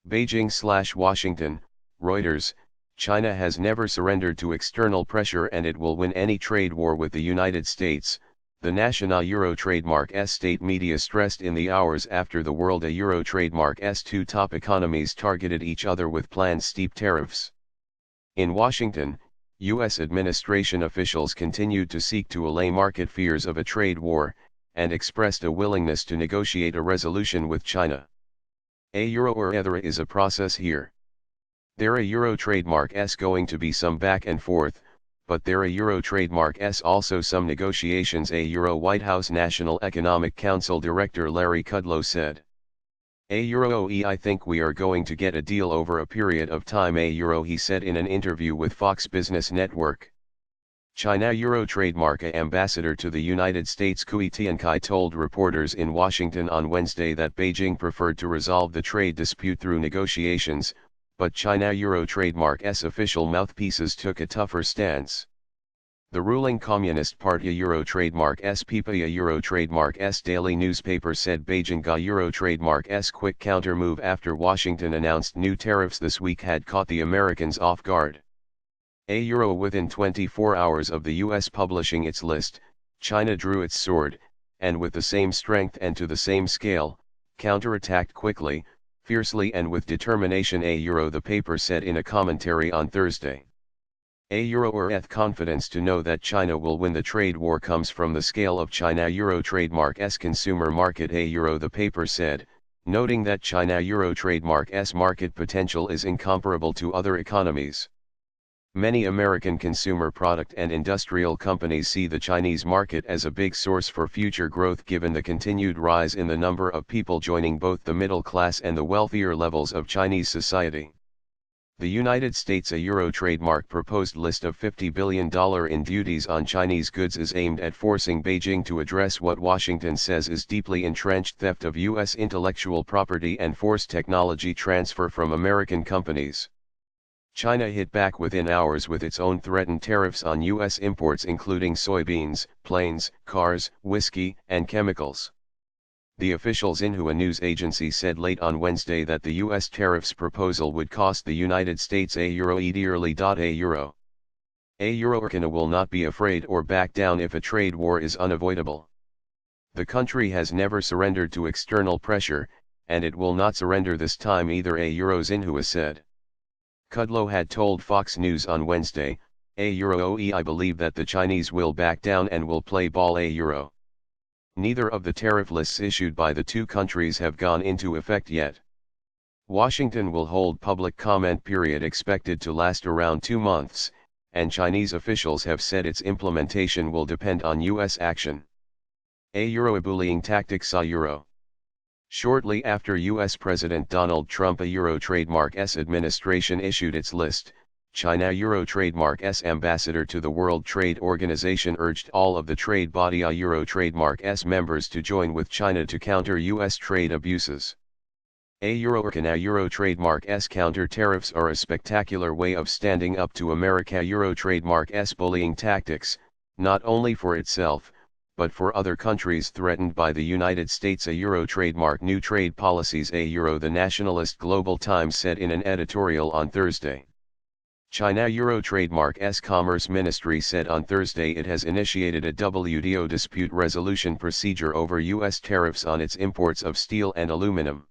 Beijing/Washington, Reuters, China has never surrendered to external pressure and it will win any trade war with the United States, the National Euro Trademark's state media stressed in the hours after the World Euro Trademark's two top economies targeted each other with planned steep tariffs. In Washington, U.S. administration officials continued to seek to allay market fears of a trade war, and expressed a willingness to negotiate a resolution with China. A euro or other is a process here. There a euro trademark's going to be some back and forth, but there a euro trademark's also some negotiations, a euro White House National Economic Council Director Larry Kudlow said. A euro I think we are going to get a deal over a period of time, a euro, he said in an interview with Fox Business Network. China Euro Trademark ambassador to the United States Cui Tiankai told reporters in Washington on Wednesday that Beijing preferred to resolve the trade dispute through negotiations, but China Euro Trademark's official mouthpieces took a tougher stance. The ruling Communist Party Euro Trademark's PPA Euro Trademark's daily newspaper said Beijing Euro Trademark's quick counter-move after Washington announced new tariffs this week had caught the Americans off guard. A euro within 24 hours of the US publishing its list, China drew its sword, and with the same strength and to the same scale, counterattacked quickly, fiercely and with determination, a euro, the paper said in a commentary on Thursday. A euro or confidence to know that China will win the trade war comes from the scale of China Euro Trademark's consumer market, a euro, the paper said, noting that China Euro Trademark's market potential is incomparable to other economies. Many American consumer product and industrial companies see the Chinese market as a big source for future growth given the continued rise in the number of people joining both the middle class and the wealthier levels of Chinese society. The United States Euro trademark proposed list of $50 billion in duties on Chinese goods is aimed at forcing Beijing to address what Washington says is deeply entrenched theft of U.S. intellectual property and forced technology transfer from American companies. China hit back within hours with its own threatened tariffs on U.S. imports including soybeans, planes, cars, whiskey, and chemicals. The officials in Xinhua news agency said late on Wednesday that the U.S. tariffs proposal would cost the United States a euro dearly. A euro. A euro China will not be afraid or back down if a trade war is unavoidable. The country has never surrendered to external pressure, and it will not surrender this time either, a euro, Xinhua said. Kudlow had told Fox News on Wednesday, a euro, I believe that the Chinese will back down and will play ball, a euro. Neither of the tariff lists issued by the two countries have gone into effect yet. Washington will hold public comment period expected to last around 2 months, and Chinese officials have said its implementation will depend on U.S. action. A euro, bullying tactics, a euro. Shortly after U.S. President Donald Trump Euro Trademark's administration issued its list, China Euro Trademark's ambassador to the World Trade Organization urged all of the trade body Euro Trademark's members to join with China to counter U.S. trade abuses. A euro Trademark's counter tariffs are a spectacular way of standing up to America Euro Trademark's bullying tactics, not only for itself, but for other countries threatened by the United States. A euro trademark new trade policies, a euro, the nationalist Global Times said in an editorial on Thursday. China Euro Trademark's Commerce Ministry said on Thursday it has initiated a WTO dispute resolution procedure over U.S. tariffs on its imports of steel and aluminum.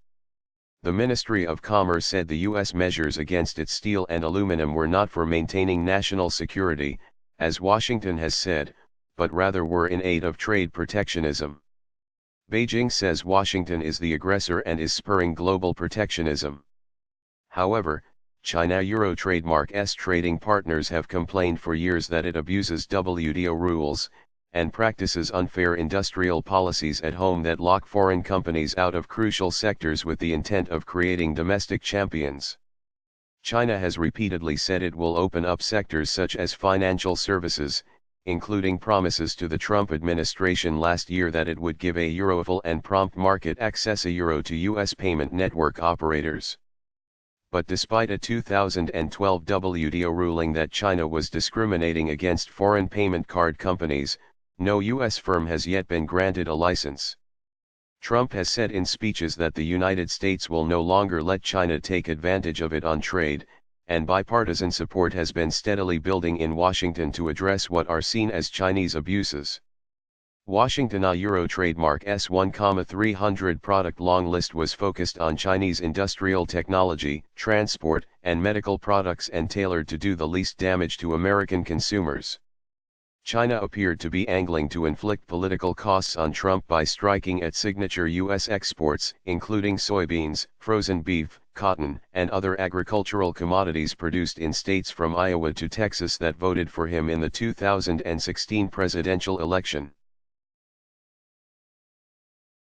The Ministry of Commerce said the U.S. measures against its steel and aluminum were not for maintaining national security, as Washington has said, but rather were in aid of trade protectionism. Beijing says Washington is the aggressor and is spurring global protectionism. However, China Euro Trademark's trading partners have complained for years that it abuses WTO rules, and practices unfair industrial policies at home that lock foreign companies out of crucial sectors with the intent of creating domestic champions. China has repeatedly said it will open up sectors such as financial services, including promises to the Trump administration last year that it would give a euro full and prompt market access a euro to U.S. payment network operators. But despite a 2012 WTO ruling that China was discriminating against foreign payment card companies, no U.S. firm has yet been granted a license. Trump has said in speeches that the United States will no longer let China take advantage of it on trade, and bipartisan support has been steadily building in Washington to address what are seen as Chinese abuses. Washington's Euro trademark S1,300 product long list was focused on Chinese industrial technology, transport, and medical products and tailored to do the least damage to American consumers. China appeared to be angling to inflict political costs on Trump by striking at signature U.S. exports, including soybeans, frozen beef, cotton, and other agricultural commodities produced in states from Iowa to Texas that voted for him in the 2016 presidential election.